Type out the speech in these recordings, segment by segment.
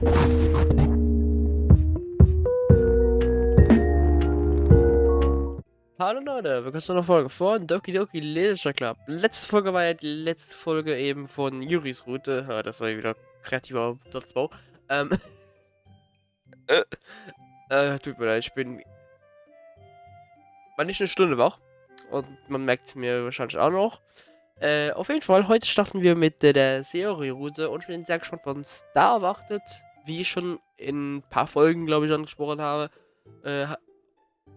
Hallo Leute, willkommen zu einer Folge von Doki Doki Literature Club. Letzte Folge war ja die letzte Folge eben von Juris Route. Ja, das war ja wieder kreativer Satzbau. Tut mir leid, war nicht eine Stunde wach. Und man merkt es mir wahrscheinlich auch noch. Auf jeden Fall, heute starten wir mit der Serie-Route und ich bin sehr gespannt, was uns da erwartet. Wie ich schon in ein paar Folgen, glaube ich, angesprochen habe,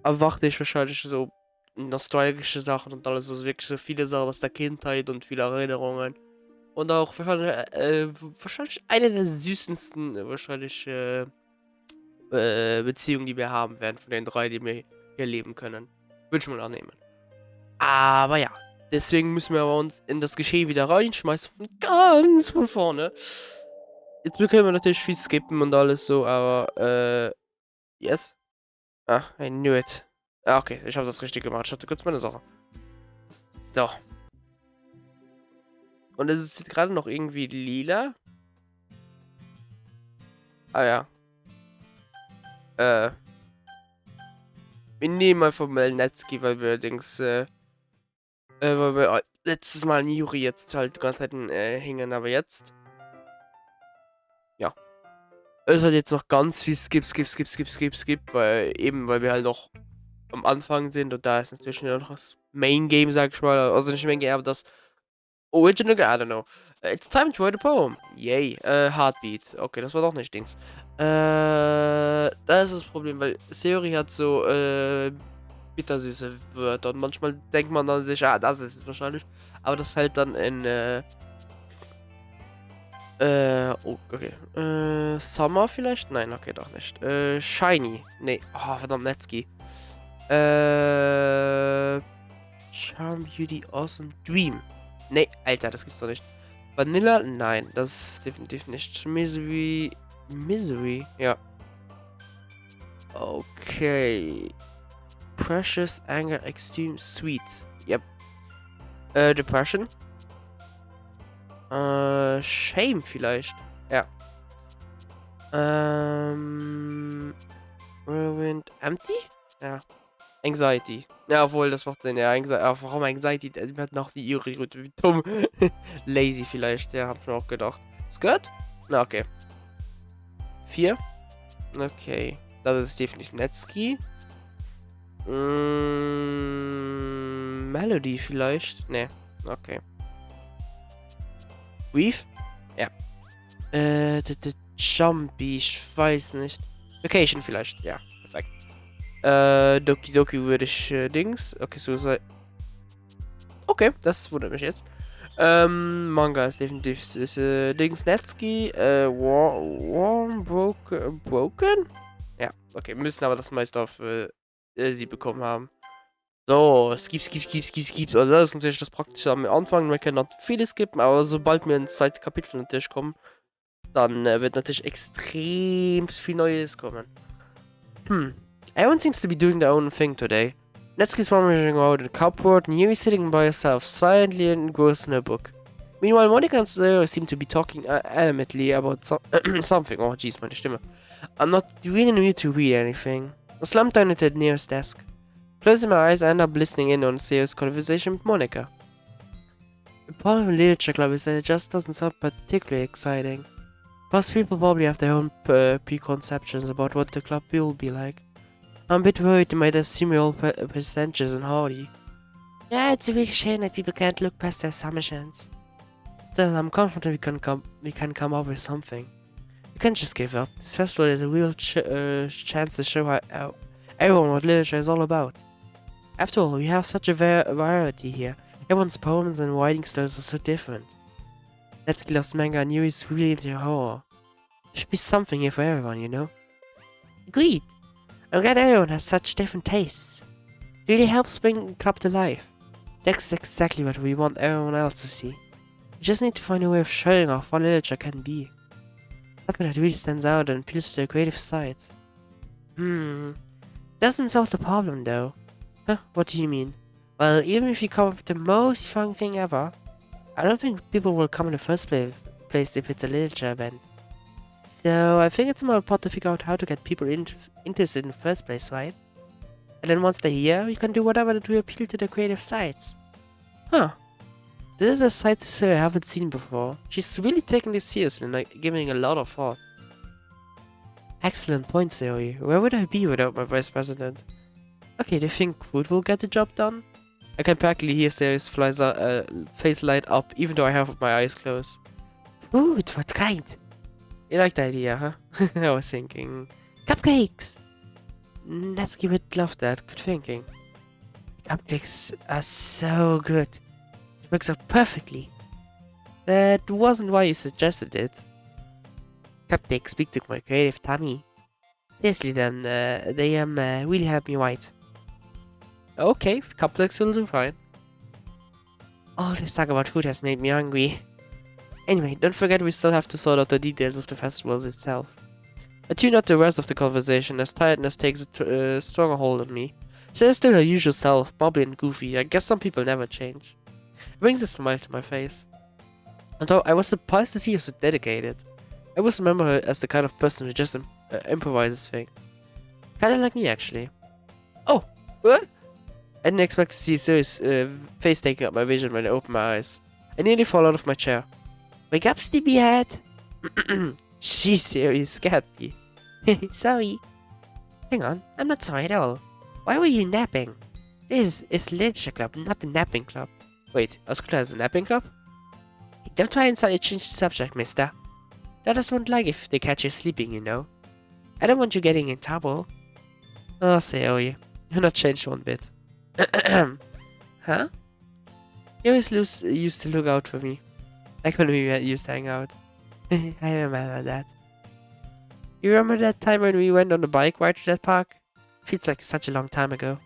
erwarte ich wahrscheinlich so nostalgische Sachen und alles, so wirklich so viele Sachen aus der Kindheit und viele Erinnerungen. Und auch wahrscheinlich eine der süßesten Beziehungen, die wir haben werden, von den drei, die wir hier leben können. Würde ich mal annehmen. Aber ja, deswegen müssen wir aber uns in das Geschehen wieder reinschmeißen, ganz von vorne. Jetzt können wir natürlich viel skippen und alles so, aber yes. Ah, I knew it. Ah, okay, ich habe das richtig gemacht. Ich hatte kurz meine Sache. So. Und es ist gerade noch irgendwie lila. Ah ja. Wir nehmen mal vom Melnetzki, weil wir weil wir letztes Mal in Juri jetzt halt die ganze Zeit hingen, aber jetzt. Ja. Es hat jetzt noch ganz viel Skip, weil wir halt noch am Anfang sind und da ist natürlich noch das Main Game, sag ich mal. Also nicht Main Game, aber das Original, I don't know. It's time to write a poem. Yay. Heartbeat. Okay, das war doch nicht Dings. Da ist das Problem, weil Theory hat so, bittersüße Wörter und manchmal denkt man dann sich, das ist es wahrscheinlich. Aber das fällt dann in, oh, okay. Summer vielleicht? Nein, okay, doch nicht. Shiny. Nee, oh, verdammt, Netski. Charm, Beauty, Awesome, Dream. Nee, Alter, das gibt's doch nicht. Vanilla? Nein, das ist definitiv nicht. Misery. Misery, ja. Okay. Precious, Anger, Extreme, Sweet. Yep. Depression. Shame vielleicht. Ja. Whirlwind, Empty? Ja. Anxiety. Ja, obwohl, das macht Sinn. Ja, warum Anxiety? Die hat noch die Uri-Route. Wie dumm. Lazy vielleicht. Ja, hab ich mir auch gedacht. Skirt? Na, okay. 4. Okay. Das ist definitiv Netski. Melody vielleicht? Ne. Okay. Weave? Ja. Jumpy, ich weiß nicht. Vacation vielleicht. Ja, perfekt. Doki Doki würde ich Dings. Okay, Suicide. Okay, das wundert mich jetzt. Manga ist definitiv Dings Netski. Warm Broken? Ja, okay, müssen aber das meiste auf sie bekommen haben. So, skip. Also das ist natürlich das Praktische am Anfang. Wir können noch viele skippen, aber sobald wir ins zweite Kapitel natürlich kommen, dann wird natürlich extrem viel Neues kommen. Everyone seems to be doing their own thing today. Netsuki's wandering around in the cupboard, and Yui sitting by herself, silently engrossed in her book. Meanwhile, Monica and Zoe seem to be talking animatedly about something. Oh, jeez, meine Stimme. I'm not really in the mood to read anything. I slumped down at the nearest desk. Closing my eyes, I end up listening in on Zoe's conversation with Monica. The problem with Literature Club is that it just doesn't sound particularly exciting. Most people probably have their own preconceptions about what the club will be like. I'm a bit worried they might assume we're all pretentious and hardy. Yeah, it's a real shame that people can't look past their assumptions. Still, I'm confident we can come up with something. We can't just give up. This festival is a real chance to show how everyone what literature is all about. After all, we have such a variety here. Everyone's poems and writing styles are so different. Netsuki loves manga and Yuri is really into horror. There should be something here for everyone, you know? Agreed! I'm glad everyone has such different tastes. It really helps bring the club to life. That's exactly what we want everyone else to see. We just need to find a way of showing off what literature can be. Something that really stands out and appeals to their creative side. Doesn't solve the problem though. Huh, what do you mean? Well, even if you come up with the most fun thing ever, I don't think people will come in the first place if it's a literature event. So, I think it's more important to figure out how to get people interested in the first place, right? And then once they're here, you can do whatever to appeal to their creative sides. Huh. This is a side I haven't seen before. She's really taking this seriously and like, giving a lot of thought. Excellent point, ZOWIE. Where would I be without my vice president? Okay, do you think food will get the job done? I can practically hear ZOWIE's face light up, even though I have my eyes closed. Food? What kind? You like the idea, huh? I was thinking... Cupcakes! Let's give it love that. Good thinking. Cupcakes are so good. It works out perfectly. That wasn't why you suggested it. Cupcakes speak to my creative tummy. Seriously then, they really help me right. Okay, cupcakes will do fine. All this talk about food has made me hungry. Anyway, don't forget we still have to sort out the details of the festivals itself. I tune out the rest of the conversation as tiredness takes a stronger hold on me. She's still her usual self, bubbly and goofy. I guess some people never change. It brings a smile to my face. Although I was surprised to see her so dedicated. I always remember her as the kind of person who just improvises things. Kinda like me, actually. Oh! What? I didn't expect to see ZOWIE's face taking up my vision when I opened my eyes. I nearly fall out of my chair. Wake up, sleepyhead! Jeez, ZOWIE scared me. Sorry. Hang on, I'm not sorry at all. Why were you napping? This is literature club, not a napping club. Wait, our school has a napping club? Hey, don't try and change the subject, mister. Others won't like if they catch you sleeping, you know. I don't want you getting in trouble. Oh, ZOWIE, you're not changed one bit. Huh? You always used to look out for me. Like when we used to hang out. I remember that. You remember that time when we went on the bike ride to that park? Feels like such a long time ago.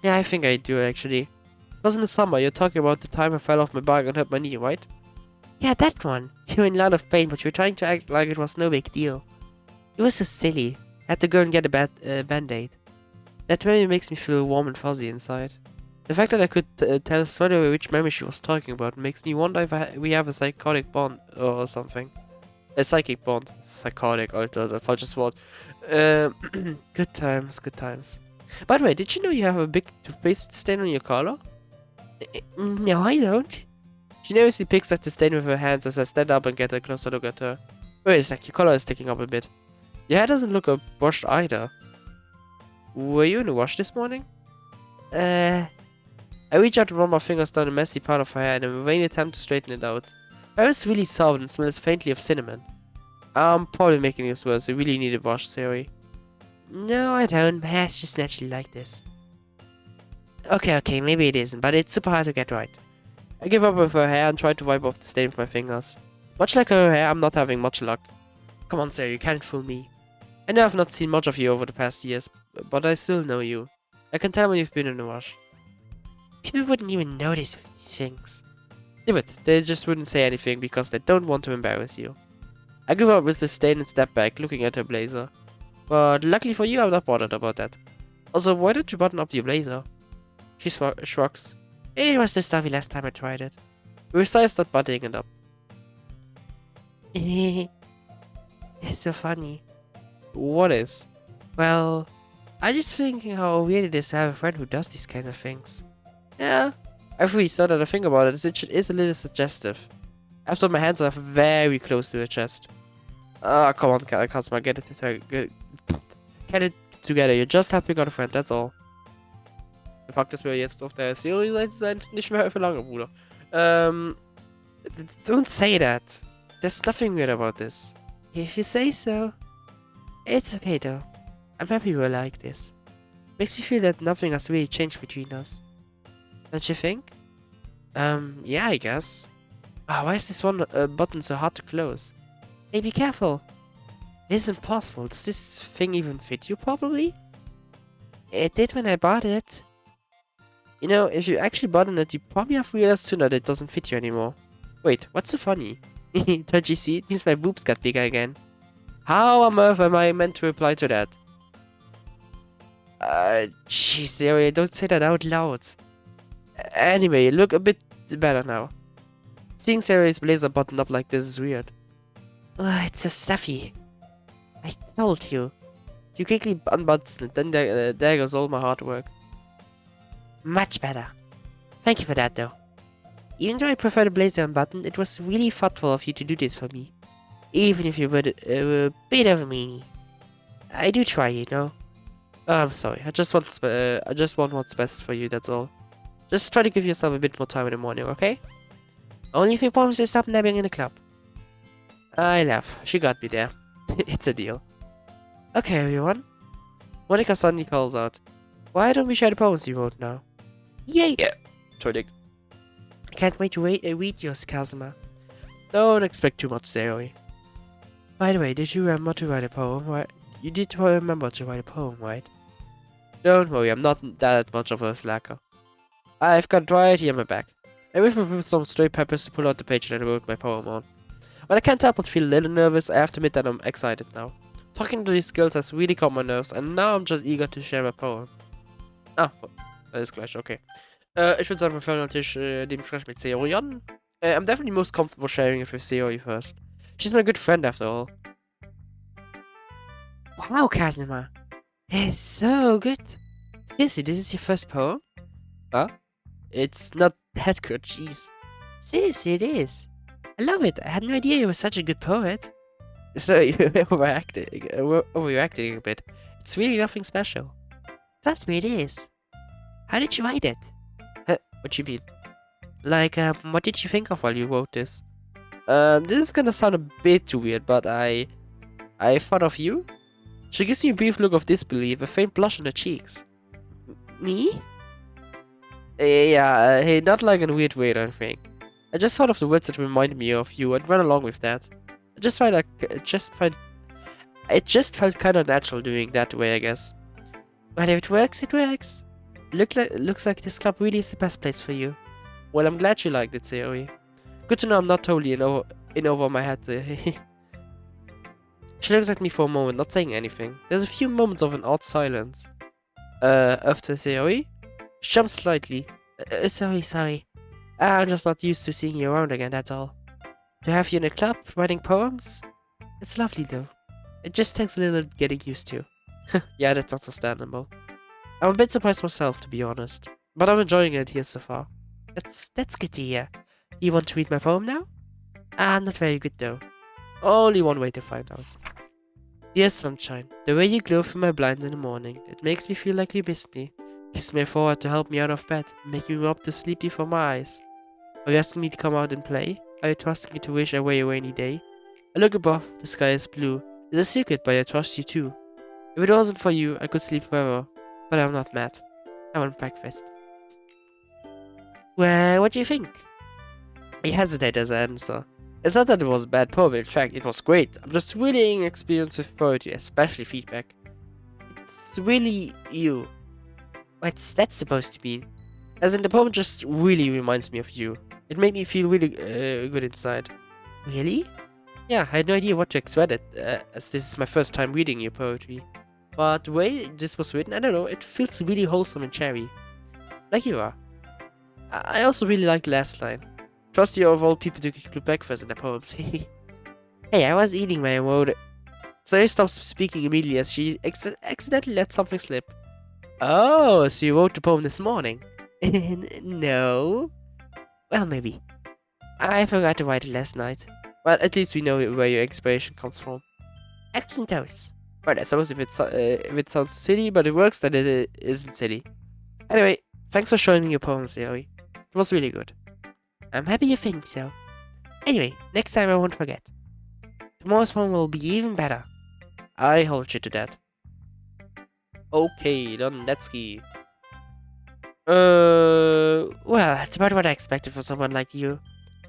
Yeah, I think I do actually. It was in the summer. You're talking about the time I fell off my bike and hurt my knee, right? Yeah, that one. You were in a lot of pain, but you were trying to act like it was no big deal. It was so silly. I had to go and get a band-aid. That memory makes me feel warm and fuzzy inside. The fact that I could tell straight away which memory she was talking about makes me wonder if we have a psychotic bond or something. A psychic bond. Psychotic, Alter, the falsches Wort. Good times, good times. By the way, did you know you have a big toothpaste stain on your collar? No, I don't. She nervously picks at the stain with her hands as I stand up and get a closer look at her. Wait a sec, your collar is sticking up a bit. Your hair doesn't look washed either. Were you in the wash this morning? I reach out and run my fingers down a messy part of her hair in a vain attempt to straighten it out. Her hair is really soft and smells faintly of cinnamon. I'm probably making this worse. I really need a wash, ZOWIE. No, I don't. My hair's just naturally like this. Okay, maybe it isn't, but it's super hard to get right. I give up with her hair and try to wipe off the stain with my fingers. Much like her hair, I'm not having much luck. Come on, ZOWIE, you can't fool me. I know I've not seen much of you over the past years, but I still know you. I can tell when you've been in a wash. People wouldn't even notice these things. They just wouldn't say anything because they don't want to embarrass you. I give up with the stain and step back, looking at her blazer. But luckily for you, I'm not bothered about that. Also, why don't you button up your blazer? She shrugs. It was too stuffy last time I tried it. We decided to start buttoning it up. It's so funny. What is? Well, I'm just thinking how weird it is to have a friend who does these kind of things. Yeah, I've really started to think about it. It is a little suggestive. After my hands are very close to her chest. Ah, come on, Kasma, get it together. You're just helping out a friend, that's all. Der Fakt, dass wir jetzt auf der Serie sind, nicht mehr für lange, Bruder. Don't say that. There's nothing weird about this. If you say so. It's okay though. I'm happy we're like this. Makes me feel that nothing has really changed between us. Don't you think? Yeah, I guess. Why is this one button so hard to close? Hey, be careful. It is impossible. Does this thing even fit you properly? It did when I bought it. You know, if you actually button it, you probably have realized soon that it doesn't fit you anymore. Wait, what's so funny? Don't you see? It means my boobs got bigger again. How on earth am I meant to reply to that? Jeez, ZOWIE, don't say that out loud. Anyway, you look a bit better now. Seeing ZOWIE's blazer buttoned up like this is weird. It's so stuffy. I told you. You quickly unbutton it, then there goes all my hard work. Much better. Thank you for that, though. Even though I prefer the blazer unbuttoned, it was really thoughtful of you to do this for me. Even if you were a bit of a meanie. I do try, you know. Oh, I'm sorry. I just want what's best for you, that's all. Just try to give yourself a bit more time in the morning, okay? Only if you promise to stop napping in the club. I laugh. She got me there. It's a deal. Okay, everyone. Monica suddenly calls out. Why don't we share the poems you wrote now? Yay! Yeah. Entschuldigt. I can't wait to read yours, Kazuma. Don't expect too much, ZOWIE. By the way, did you remember to write a poem, right? You did remember to write a poem, right? Don't worry, I'm not that much of a slacker. I've got it right here in my back. I went with some stray peppers to pull out the page that I wrote my poem on. But I can't help but feel a little nervous. I have to admit that I'm excited now. Talking to these girls has really calmed my nerves, and now I'm just eager to share my poem. Ah, alles gleich, okay. Ich würde sagen, wir fangen natürlich dementsprechend mit ZOWIE an. I'm definitely most comfortable sharing it with ZOWIE first. She's my good friend after all. Wow, Kazuma. It's so good. Seriously, this is your first poem? Huh? It's not that good, jeez. Seriously, it is. I love it. I had no idea you were such a good poet. So you're overreacting a bit. It's really nothing special. Trust me, it is. How did you write it? What do you mean? Like, what did you think of while you wrote this? This is gonna sound a bit too weird, but I thought of you. She gives me a brief look of disbelief, a faint blush on her cheeks. Me? Yeah, hey, not like in a weird way or anything. I just thought of the words that reminded me of you and went along with that. It just felt kind of natural doing that way, I guess. But if it works, it works. Looks like this club really is the best place for you. Well, I'm glad you liked it, ZOWIE. Good to know I'm not totally in over my head. She looks at me for a moment, not saying anything. There's a few moments of an odd silence. After ZOWIE? She jumps slightly. Sorry. I'm just not used to seeing you around again, that's all. To have you in a club, writing poems? It's lovely though. It just takes a little getting used to. Yeah, that's understandable. I'm a bit surprised myself, to be honest. But I'm enjoying it here so far. That's good to hear. You want to read my poem now? I'm not very good though. Only one way to find out. Dear sunshine, the way you glow through my blinds in the morning, it makes me feel like you missed me. Kiss me forward to help me out of bed, making me up to sleep before my eyes. Are you asking me to come out and play? Are you trusting me to wish away a rainy day? I look above, the sky is blue. It's a secret, but I trust you too. If it wasn't for you, I could sleep forever. But I'm not mad. I want breakfast. Well, what do you think? I hesitate as I answer. It's not that it was a bad poem, in fact, it was great. I'm just really inexperienced with poetry, especially feedback. It's really you. What's that supposed to mean? As in, the poem just really reminds me of you. It made me feel really good inside. Really? Yeah, I had no idea what to expect as this is my first time reading your poetry. But the way this was written, I don't know, it feels really wholesome and cherry. Like you are. I also really like the last line. Trust you of all people to include breakfast in the poems. Hey, I was eating my wrote. So he stops speaking immediately as she accidentally let something slip. Oh, so you wrote the poem this morning? No. Well, maybe. I forgot to write it last night. Well, at least we know where your inspiration comes from. Accent toast. Right, I suppose if it sounds silly, but it works, then it isn't silly. Anyway, thanks for showing me your poem, ZOWIE. It was really good. I'm happy you think so. Anyway, next time I won't forget. Tomorrow's poem will be even better. I hold you to that. Okay, then let's ski. Well, it's about what I expected for someone like you.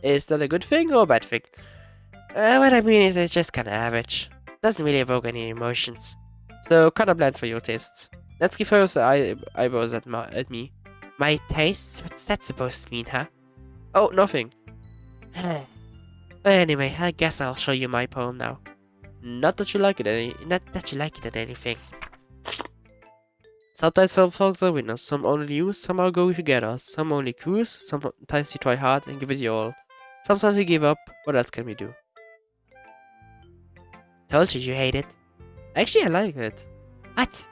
Is that a good thing or a bad thing? What I mean is it's just kinda average. Doesn't really evoke any emotions. So kinda bland for your tastes. Let's give her eyebrows at me. My tastes? What's that supposed to mean, huh? Oh, nothing. Anyway, I guess I'll show you my poem now. Not that you like it at anything. Sometimes some songs are winners, some only lose, some are go together, some only cruise, sometimes you try hard and give it your all. Sometimes we give up, what else can we do? Told you hate it. Actually, I like it. What?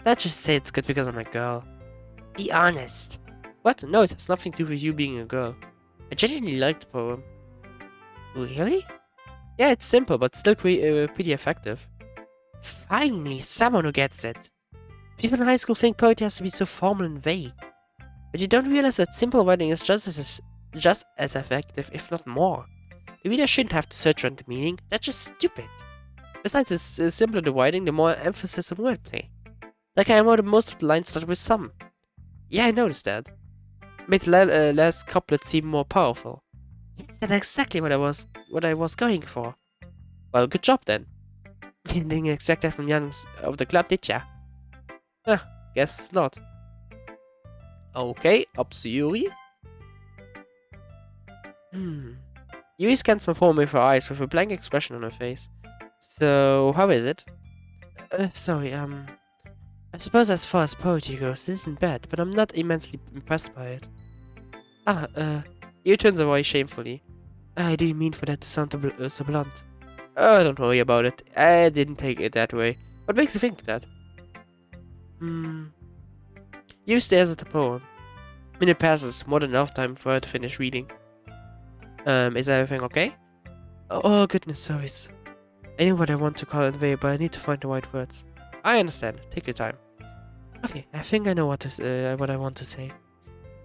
Don't just say it's good because I'm a girl. Be honest. What? No, it has nothing to do with you being a girl. I genuinely like the poem. Really? Yeah, it's simple, but still pretty effective. Finally, someone who gets it. People in high school think poetry has to be so formal and vague. But you don't realize that simple writing is just as effective, if not more. The reader shouldn't have to search around the meaning. That's just stupid. Besides, the simpler the writing, the more emphasis on wordplay. Like I wrote most of the lines start with some. Yeah, I noticed that. Made the last couplet seem more powerful. That's exactly what I was going for. Well, good job then. You didn't expect that from young of the club, did ya? Guess not. Okay, up to Yuri. Yuri scans my poem with her eyes with a blank expression on her face. So, how is it? Sorry, I suppose as far as poetry goes, it isn't bad, but I'm not immensely impressed by it. Yuri turns away shamefully. I didn't mean for that to sound so blunt. Oh, don't worry about it. I didn't take it that way. What makes you think that? Yuri stares at the poem. Minute passes, more than enough time for her to finish reading. Is everything okay? Oh, goodness, sorry. I know what I want to call it, but I need to find the right words. I understand. Take your time. Okay, I think I know what I want to say.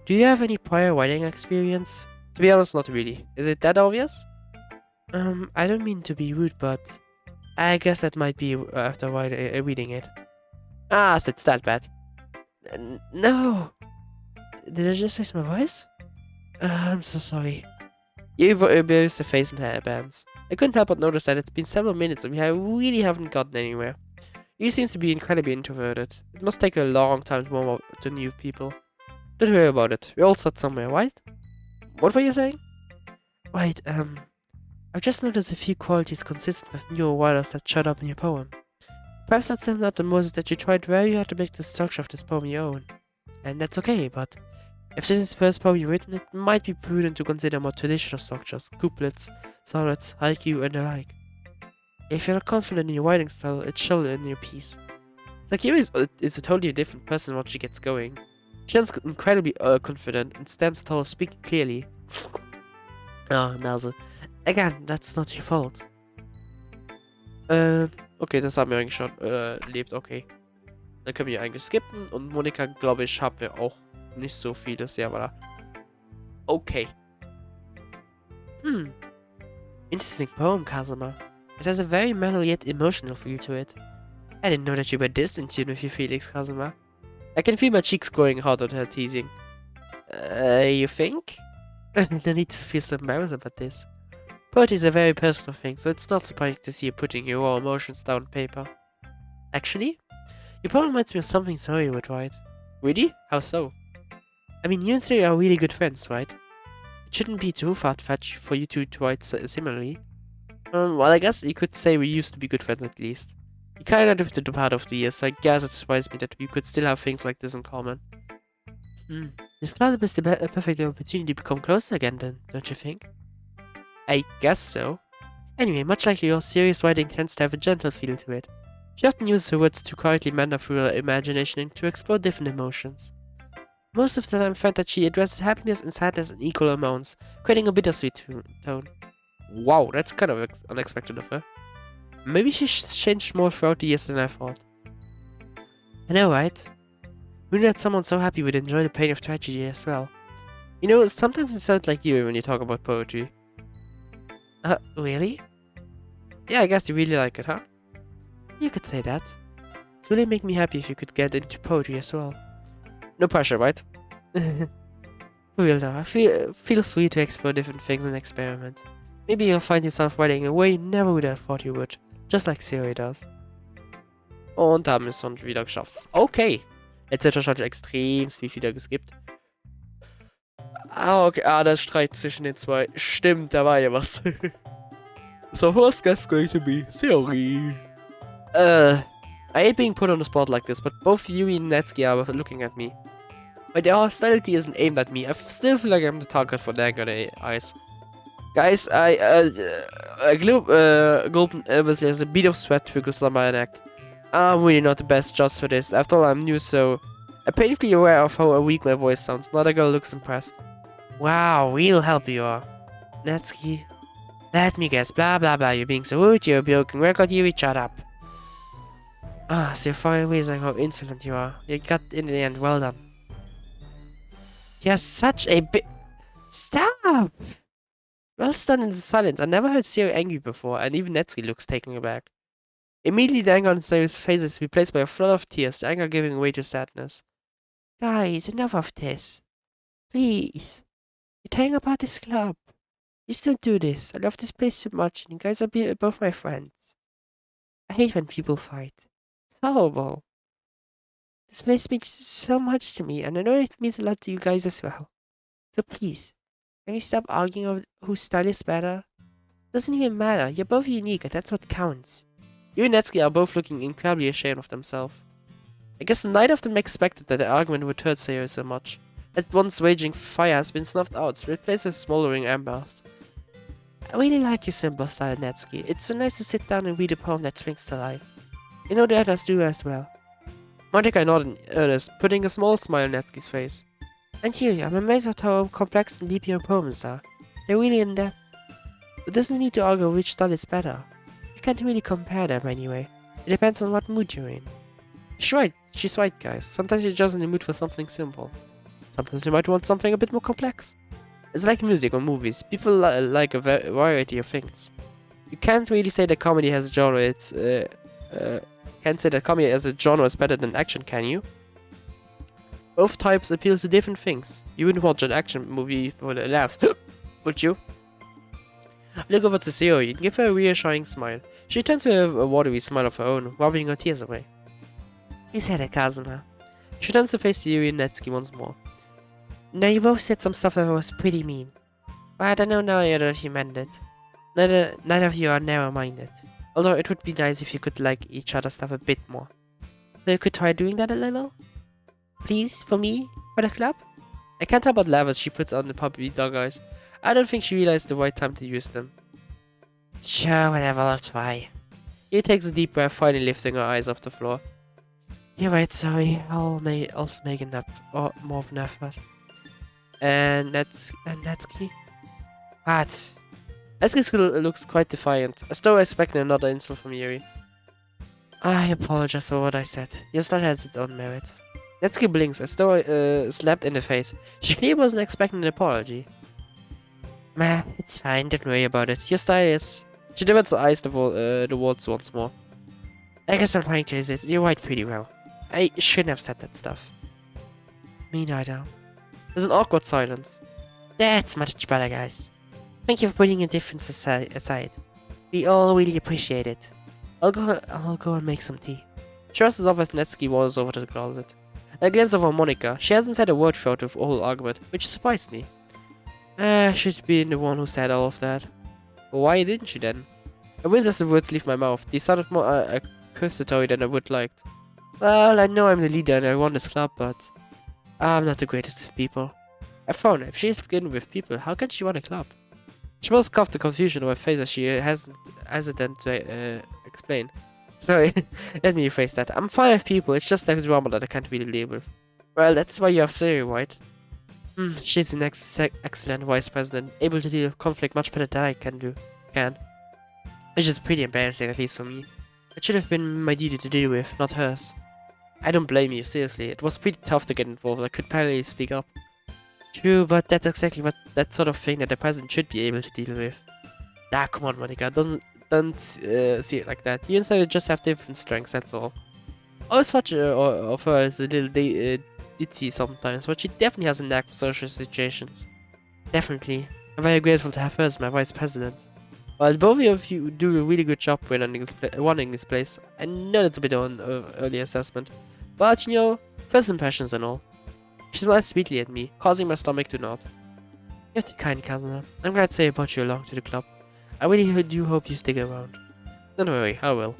Do you have any prior writing experience? To be honest, not really. Is it that obvious? I don't mean to be rude, but I guess that might be after reading it. Ah, so it's that bad. No. Did I just raise my voice? I'm so sorry. You embarrassed her face in her bands. I couldn't help but notice that it's been several minutes and we really haven't gotten anywhere. You seems to be incredibly introverted. It must take a long time to warm up to new people. Don't worry about it. We all start somewhere, right? What were you saying? Right, I've just noticed a few qualities consistent with newer writers that showed up in your poem. Perhaps what stands out the most is that you tried very hard to make the structure of this poem your own. And that's okay, but if this is the first poem you've written, it might be prudent to consider more traditional structures, couplets, sonnets, haiku, and the like. If you're not confident in your writing style, it shows in your piece. Sakira is a totally different person once she gets going. She sounds incredibly confident and stands tall, speaking clearly. Nase. Again, that's not your fault. Okay, das haben wir eigentlich schon erlebt, okay. Dann können wir eigentlich skippen und Monika, glaube ich, haben wir auch nicht so vieles, ja, war da. Okay. Interesting poem, Kazuma. It has a very mellow yet emotional feel to it. I didn't know that you were this in tune with your feelings, Kazuma. I can feel my cheeks growing hot at her teasing. You think? No need to feel so embarrassed about this. Poetry is a very personal thing, so it's not surprising to see you putting your raw emotions down on paper. Actually, your poem reminds me of something Zoe would write. Really? How so? I mean, you and Zoe are really good friends, right? It shouldn't be too far-fetched for you two to write similarly. Well, I guess you could say we used to be good friends at least. We kinda drifted apart over the years, so I guess it surprised me that we could still have things like this in common. This club is the perfect opportunity to become closer again then, don't you think? I guess so. Anyway, much like your serious writing tends to have a gentle feel to it. She often uses her words to quietly meander through her imagination and to explore different emotions. Most of the time I find that she addresses happiness and sadness in equal amounts, creating a bittersweet tone. Wow, that's kind of unexpected of her. Maybe she's changed more throughout the years than I thought. I know, right? We knew that someone so happy would enjoy the pain of tragedy as well. You know, sometimes it sounds like you when you talk about poetry. Really? Yeah, I guess you really like it, huh? You could say that. It really make me happy if you could get into poetry as well. No pressure, right? For real though, feel free to explore different things and experiment. Maybe you'll find yourself writing in a way you never would have thought you would. Just like Siri does. Und da haben wir es schon wieder geschafft. Okay. Jetzt wird wahrscheinlich extrem viel wieder geskippt. Okay. Der Streit zwischen den zwei. Stimmt, da war ja was. So who's going to be Siri? I hate being put on the spot like this, but both Yui and Natsuki are looking at me. But their hostility isn't aimed at me. I still feel like I'm the target for their good eyes. Guys, I gulp, there's a bead of sweat trickles down my neck. I'm really not the best judge for this. After all, I'm new, so I'm painfully aware of how weak my voice sounds. Not a girl looks impressed. Wow, real help you are. Natsuki. Let me guess. Blah blah blah. You're being so rude. You're a broken record. You shut up. Ah, so far amazing how insolent you are. You got in the end. Well done. You're such a Stop! Well stunned in the silence. I never heard Siri angry before, and even Natsuki looks taken aback. Immediately, the anger on Siri's face is replaced by a flood of tears, the anger giving way to sadness. Guys, enough of this. Please. You're tearing apart this club. Please don't do this. I love this place so much, and you guys are both my friends. I hate when people fight. It's horrible. This place means so much to me, and I know it means a lot to you guys as well. So please, can we stop arguing over whose style is better? Doesn't even matter. You're both unique, and that's what counts. You and Natsuki are both looking incredibly ashamed of themselves. I guess neither of them expected that the argument would hurt Seiya so much. That once raging fire has been snuffed out, replaced with smoldering embers. I really like your simple style, Natsuki. It's so nice to sit down and read a poem that springs to life. You know the others do as well. Monika nodded in earnest, putting a small smile on Natsuki's face. And you, I'm amazed at how complex and deep your poems are. They're really in depth. It doesn't need to argue which style is better. You can't really compare them anyway. It depends on what mood you're in. She's right, guys. Sometimes you're just in the mood for something simple. Sometimes you might want something a bit more complex. It's like music or movies. People like a variety of things. You can't really say that comedy has a genre. Can't say that comedy as a genre is better than action, can you? Both types appeal to different things. You wouldn't watch an action movie for the laughs, would you? Look over to Sayori and give her a reassuring smile. She turns to a watery smile of her own, wiping her tears away. He said it, Kazuma. She turns to face Sayori and Natsuki once more. Now you both said some stuff that was pretty mean. But I don't know neither if you meant it. Neither of you are narrow-minded. Although it would be nice if you could like each other's stuff a bit more. So you could try doing that a little? Please, for me? For the club? I can't help but laugh as she puts on the puppy dog eyes. I don't think she realized the right time to use them. Sure, whatever, I'll try. He takes a deep breath, finally lifting her eyes off the floor. You're right, sorry. I'll also make more of an effort. And Natsuki? What? Natsuki looks quite defiant, as though expecting another insult from Yuri. I apologize for what I said. Your style has its own merits. Natsuki blinks, as though slapped in the face. She clearly wasn't expecting an apology. Meh, it's fine, don't worry about it. Your style is... She diverts her eyes towards once more. I guess I'm trying to resist. You write pretty well. I shouldn't have said that stuff. Me neither. There's an awkward silence. That's much better, guys. Thank you for putting your difference aside. We all really appreciate it. I'll go and make some tea. She rushes off as Natsuki wanders over to the closet. I glance over Monika. She hasn't said a word throughout the whole argument, which surprised me. I should be the one who said all of that. Why didn't she then? I wince as the words leave my mouth. They sounded more accusatory than I would liked. Well, I know I'm the leader and I run this club, but I'm not the greatest of people. I frown. If she's skin with people, how can she run a club? She must cough the confusion on her face as she hesitant to explain. Sorry, let me rephrase that. I'm fine with people, it's just that drama that I can't really deal with. Well, that's why you have Siri, right? She's an excellent vice president, able to deal with conflict much better than I can. Which is pretty embarrassing, at least for me. It should have been my duty to deal with, not hers. I don't blame you, seriously. It was pretty tough to get involved. I could barely speak up. True, but that's exactly that sort of thing that the president should be able to deal with. Ah, come on, Monika. Don't see it like that. You and Sarah just have different strengths, that's all. I always thought of her as a little ditzy sometimes, but she definitely has a knack for social situations. Definitely. I'm very grateful to have her as my vice president. While both of you do a really good job running this place, I know that's a bit on early assessment, but you know, first impressions and all. She smiles sweetly at me, causing my stomach to nod. You're too kind, Kazuma. I'm glad Seiya brought you along to the club. I really do hope you stick around. Don't worry, I will.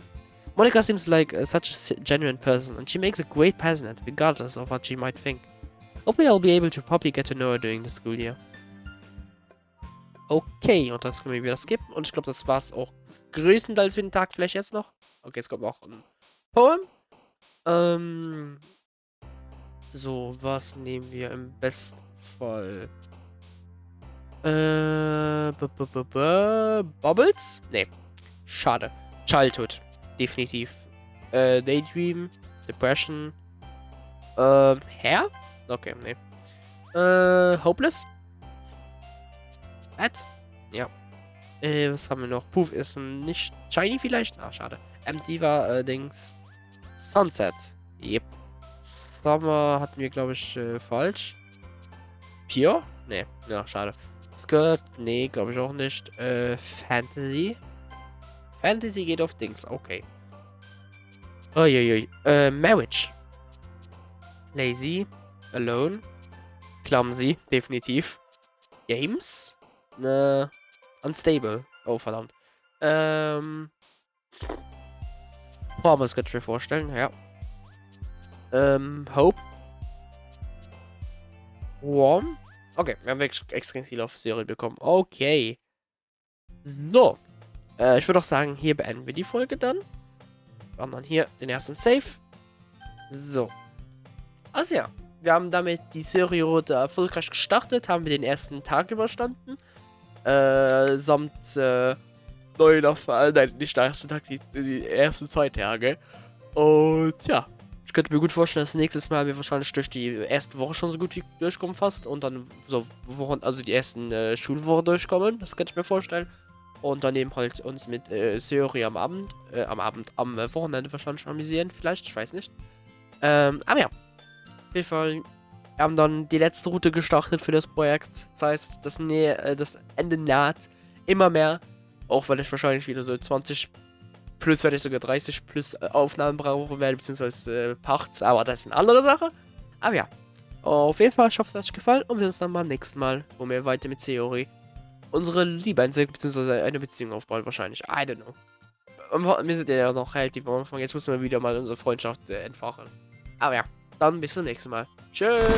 Monika seems like such a genuine person, and she makes a great president, regardless of what she might think. Hopefully I'll be able to properly get to know her during the school year. Okay, und das können wir wieder skippen. Und ich glaube, das war's auch größtenteils für den Tag. Vielleicht jetzt noch? Okay, es kommt noch ein Poem. So, was nehmen wir im besten Fall? Bubbles? Nee. Schade. Childhood. Definitiv. Daydream. Depression. Hair? Okay, nee. Hopeless? Bad? Ja. Was haben wir noch? Puff ist nicht shiny vielleicht? Ah, schade. Empty war allerdings Sunset. Yep. Summer hatten wir, glaube ich, falsch. Pure? Nee. Ja, schade. Skirt? Nee, glaube ich auch nicht. Fantasy? Fantasy geht auf Dings. Okay. Uiuiui. Marriage. Lazy. Alone. Clumsy. Definitiv. Games? Unstable. Oh, verdammt. Promise könnte ich mir vorstellen, ja. Hope. Warm. Okay, wir haben wirklich extrem viel auf Serie bekommen. Okay. So. Ich würde auch sagen, hier beenden wir die Folge dann. Wir haben dann hier den ersten Save. So. Also ja. Wir haben damit die Serie erfolgreich gestartet. Haben wir den ersten Tag überstanden. Samt Neuanfang. Nein, nicht der erste Tag, die ersten 2 Tage. Und ja. Ich könnte mir gut vorstellen, dass nächstes Mal wir wahrscheinlich durch die erste Woche schon so gut wie durchkommen fast. Und dann so Wochen, also die ersten Schulwochen durchkommen. Das könnte ich mir vorstellen. Und dann eben halt uns mit Serie am Wochenende wahrscheinlich amüsieren. Vielleicht, ich weiß nicht. Aber ja. Auf jeden Fall, wir haben dann die letzte Route gestartet für das Projekt. Das heißt, das Ende naht immer mehr. Auch weil ich wahrscheinlich wieder so 20 plus, wenn ich sogar 30 plus Aufnahmen brauchen werde, beziehungsweise Parts. Aber das ist eine andere Sache. Aber ja. Auf jeden Fall, ich hoffe, es hat euch gefallen. Und wir sehen uns dann beim nächsten Mal, wo wir weiter mit Theorie unsere Liebe entdecken, beziehungsweise eine Beziehung aufbauen wahrscheinlich. I don't know. Wir sind ja noch relativ am Anfang. Jetzt müssen wir wieder mal unsere Freundschaft entfachen. Aber ja, dann bis zum nächsten Mal. Tschüss.